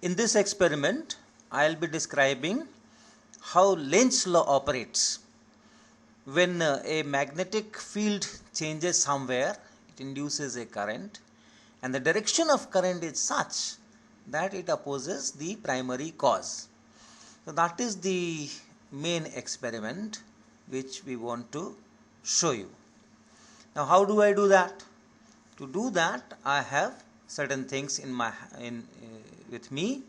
In this experiment, I will be describing how Lenz's law operates. When a magnetic field changes somewhere, it induces a current, and the direction of current is such that it opposes the primary cause. So that is the main experiment which we want to show you. Now how do I do that? To do that, I have certain things with me.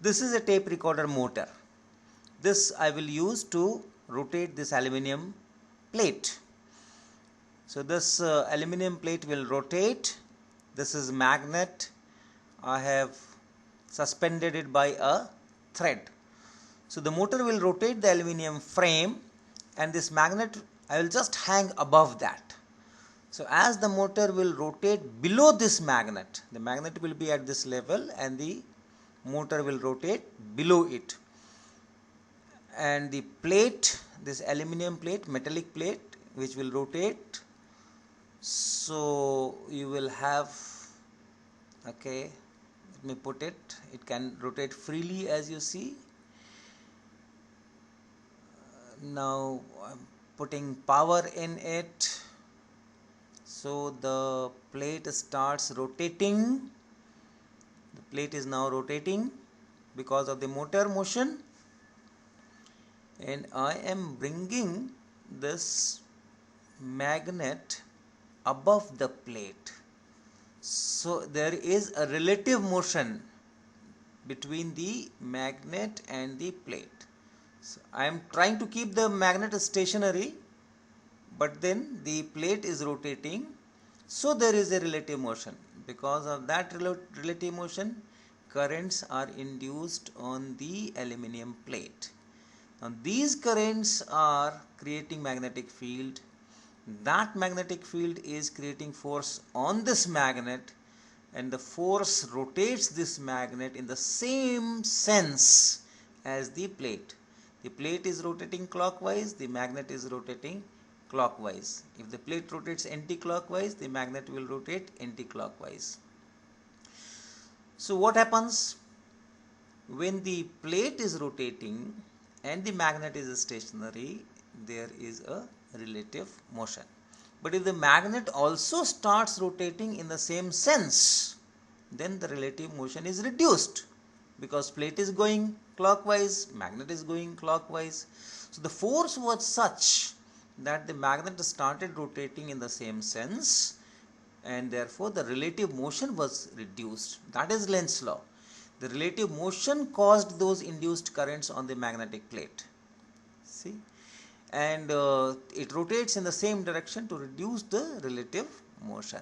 This is a tape recorder motor. This I will use to rotate this aluminum plate. So this aluminum plate will rotate. This is magnet. I have suspended it by a thread. So the motor will rotate the aluminum frame, and this magnet I will just hang above that. So as the motor will rotate below this magnet, the magnet will be at this level and the motor will rotate below it. And the plate, this aluminum plate, metallic plate, which will rotate. So you will have, okay, let me put it, it can rotate freely as you see. Now I'm putting power in it. So the plate starts rotating. The plate is now rotating because of the motor motion, and I am bringing this magnet above the plate. So there is a relative motion between the magnet and the plate. So I am trying to keep the magnet stationary, but then the plate is rotating, so there is a relative motion. Because of that relative motion, currents are induced on the aluminum plate. Now these currents are creating magnetic field. That magnetic field is creating force on this magnet, and the force rotates this magnet in the same sense as the plate. The plate is rotating clockwise, the magnet is rotating clockwise. If the plate rotates anti-clockwise, the magnet will rotate anti-clockwise. So what happens when the plate is rotating and the magnet is stationary? There is a relative motion. But if the magnet also starts rotating in the same sense, then the relative motion is reduced, because plate is going clockwise, magnet is going clockwise. So the force was such that the magnet started rotating in the same sense, and therefore the relative motion was reduced. That is Lenz's law. The relative motion caused those induced currents on the magnetic plate. See, and it rotates in the same direction to reduce the relative motion.